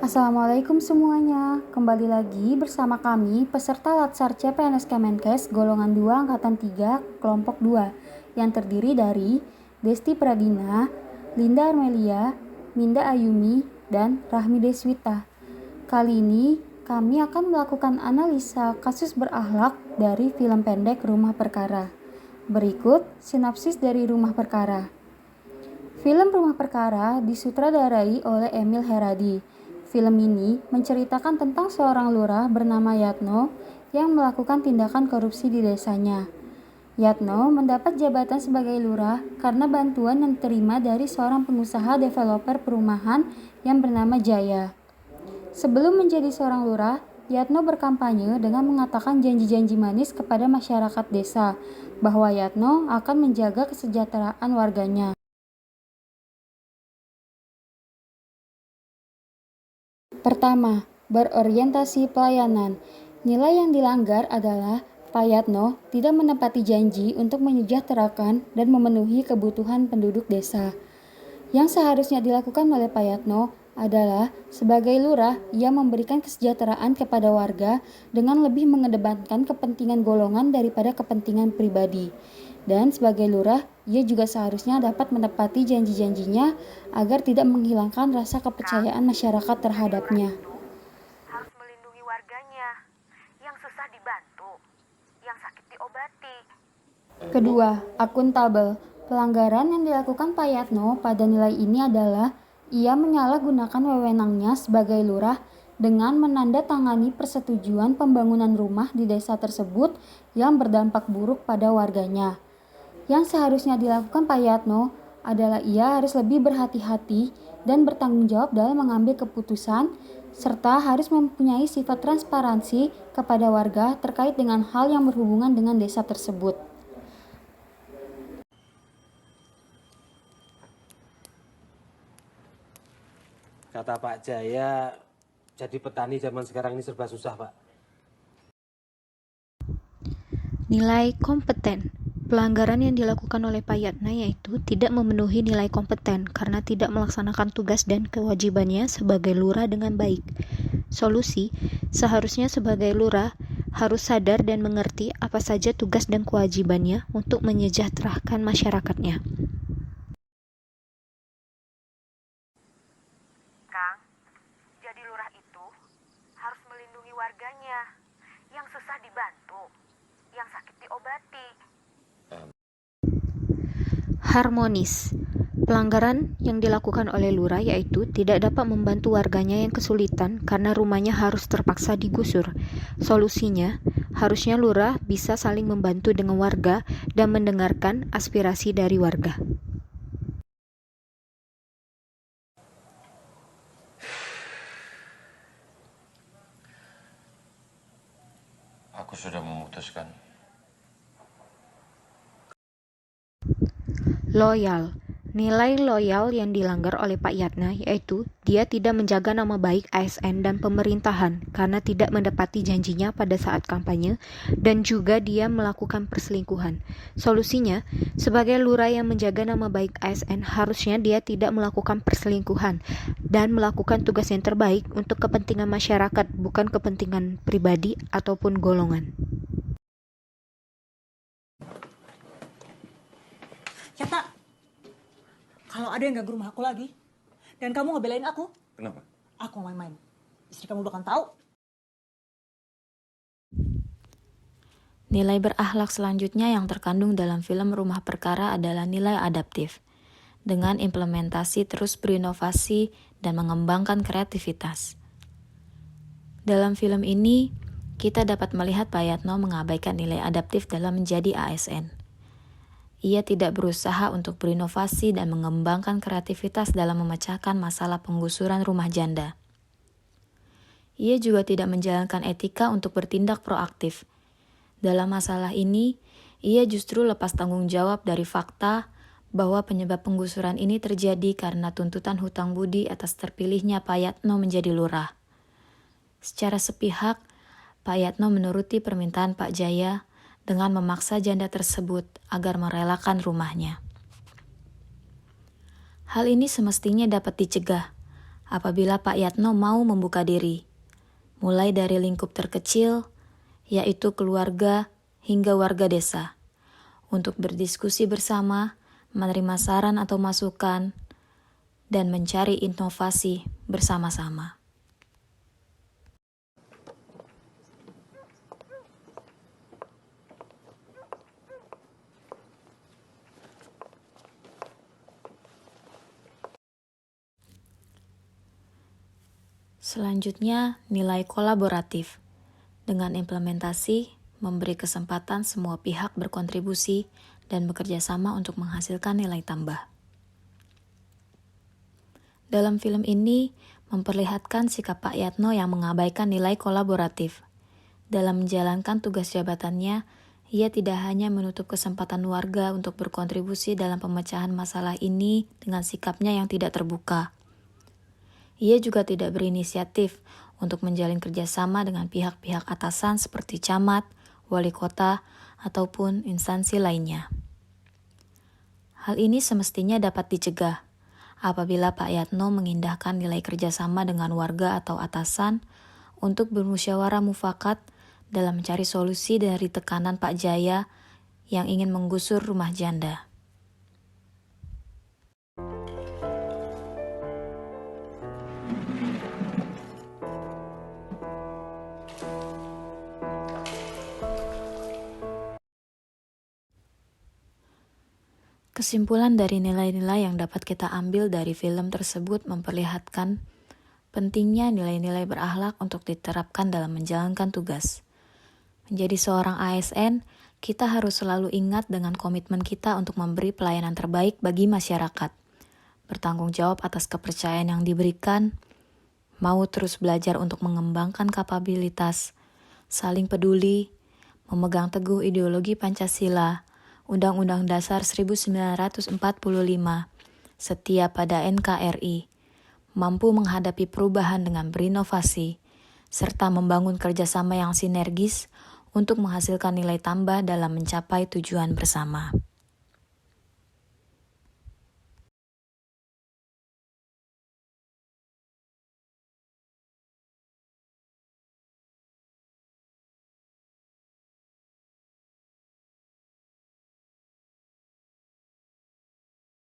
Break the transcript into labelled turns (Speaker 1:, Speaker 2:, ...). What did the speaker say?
Speaker 1: Assalamualaikum semuanya, kembali lagi bersama kami peserta Latsar CPNS Kemenkes golongan 2 Angkatan 3 kelompok 2 yang terdiri dari Desti Pradina, Linda Armelia, Minda Ayumi, dan Rahmi Deswita. Kali ini kami akan melakukan analisa kasus berakhlak dari film pendek Rumah Perkara. Berikut sinopsis dari Rumah Perkara. Film Rumah Perkara disutradarai oleh Emil Heradi. Film ini menceritakan tentang seorang lurah bernama Yatno yang melakukan tindakan korupsi di desanya. Yatno mendapat jabatan sebagai lurah karena bantuan yang diterima dari seorang pengusaha developer perumahan yang bernama Jaya. Sebelum menjadi seorang lurah, Yatno berkampanye dengan mengatakan janji-janji manis kepada masyarakat desa bahwa Yatno akan menjaga kesejahteraan warganya. Pertama, berorientasi pelayanan. Nilai yang dilanggar adalah Pak Yatno tidak menepati janji untuk menyejahterakan dan memenuhi kebutuhan penduduk desa. Yang seharusnya dilakukan oleh Pak Yatno adalah sebagai lurah, ia memberikan kesejahteraan kepada warga dengan lebih mengedepankan kepentingan golongan daripada kepentingan pribadi. Dan sebagai lurah, ia juga seharusnya dapat menepati janji-janjinya agar tidak menghilangkan rasa kepercayaan masyarakat terhadapnya.
Speaker 2: Harus melindungi warganya, yang susah dibantu, yang sakit diobati.
Speaker 1: Kedua, akuntabel. Pelanggaran yang dilakukan Pak Yatno pada nilai ini adalah ia menyalahgunakan wewenangnya sebagai lurah dengan menandatangani persetujuan pembangunan rumah di desa tersebut yang berdampak buruk pada warganya. Yang seharusnya dilakukan Pak Yatno adalah ia harus lebih berhati-hati dan bertanggung jawab dalam mengambil keputusan, serta harus mempunyai sifat transparansi kepada warga terkait dengan hal yang berhubungan dengan desa tersebut.
Speaker 3: Kata Pak Jaya, jadi petani zaman sekarang ini serba susah, Pak.
Speaker 4: Nilai kompeten. Pelanggaran yang dilakukan oleh Pak Yatna yaitu tidak memenuhi nilai kompeten karena tidak melaksanakan tugas dan kewajibannya sebagai lurah dengan baik. Solusi, seharusnya sebagai lurah harus sadar dan mengerti apa saja tugas dan kewajibannya untuk menyejahterakan masyarakatnya.
Speaker 2: Kang, jadi lurah itu harus melindungi warganya, yang susah dibantu, yang sakit diobati.
Speaker 4: Harmonis. Pelanggaran yang dilakukan oleh lurah yaitu tidak dapat membantu warganya yang kesulitan karena rumahnya harus terpaksa digusur. Solusinya, harusnya lurah bisa saling membantu dengan warga dan mendengarkan aspirasi dari warga.
Speaker 5: Aku sudah memutuskan.
Speaker 4: Loyal. Nilai loyal yang dilanggar oleh Pak Yatna yaitu dia tidak menjaga nama baik ASN dan pemerintahan karena tidak mendapati janjinya pada saat kampanye dan juga dia melakukan perselingkuhan. Solusinya, sebagai lurah yang menjaga nama baik ASN harusnya dia tidak melakukan perselingkuhan dan melakukan tugas yang terbaik untuk kepentingan masyarakat bukan kepentingan pribadi ataupun golongan.
Speaker 6: Yata, kalau ada yang ganggu rumah aku lagi, dan kamu ngebelain aku,
Speaker 5: Kenapa?
Speaker 6: aku main-main. Istri kamu bakal tahu.
Speaker 4: Nilai berakhlak selanjutnya yang terkandung dalam film Rumah Perkara adalah nilai adaptif, dengan implementasi terus berinovasi dan mengembangkan kreativitas. Dalam film ini, kita dapat melihat Pak Yatno mengabaikan nilai adaptif dalam menjadi ASN. Ia tidak berusaha untuk berinovasi dan mengembangkan kreativitas dalam memecahkan masalah penggusuran rumah janda. Ia juga tidak menjalankan etika untuk bertindak proaktif. Dalam masalah ini, ia justru lepas tanggung jawab dari fakta bahwa penyebab penggusuran ini terjadi karena tuntutan hutang budi atas terpilihnya Pak Yatno menjadi lurah. Secara sepihak, Pak Yatno menuruti permintaan Pak Jaya dengan memaksa janda tersebut agar merelakan rumahnya. Hal ini semestinya dapat dicegah apabila Pak Yatno mau membuka diri, mulai dari lingkup terkecil, yaitu keluarga hingga warga desa, untuk berdiskusi bersama, menerima saran atau masukan, dan mencari inovasi bersama-sama. Selanjutnya, nilai kolaboratif. Dengan implementasi, memberi kesempatan semua pihak berkontribusi dan bekerja sama untuk menghasilkan nilai tambah. Dalam film ini, memperlihatkan sikap Pak Yatno yang mengabaikan nilai kolaboratif. Dalam menjalankan tugas jabatannya, ia tidak hanya menutup kesempatan warga untuk berkontribusi dalam pemecahan masalah ini dengan sikapnya yang tidak terbuka. Ia juga tidak berinisiatif untuk menjalin kerjasama dengan pihak-pihak atasan seperti camat, wali kota, ataupun instansi lainnya. Hal ini semestinya dapat dicegah apabila Pak Yatno mengindahkan nilai kerjasama dengan warga atau atasan untuk bermusyawarah mufakat dalam mencari solusi dari tekanan Pak Jaya yang ingin menggusur rumah janda. Kesimpulan dari nilai-nilai yang dapat kita ambil dari film tersebut memperlihatkan pentingnya nilai-nilai berakhlak untuk diterapkan dalam menjalankan tugas. Menjadi seorang ASN, kita harus selalu ingat dengan komitmen kita untuk memberi pelayanan terbaik bagi masyarakat, bertanggung jawab atas kepercayaan yang diberikan, mau terus belajar untuk mengembangkan kapabilitas, saling peduli, memegang teguh ideologi Pancasila, Undang-Undang Dasar 1945, setia pada NKRI, mampu menghadapi perubahan dengan berinovasi, serta membangun kerjasama yang sinergis untuk menghasilkan nilai tambah dalam mencapai tujuan bersama.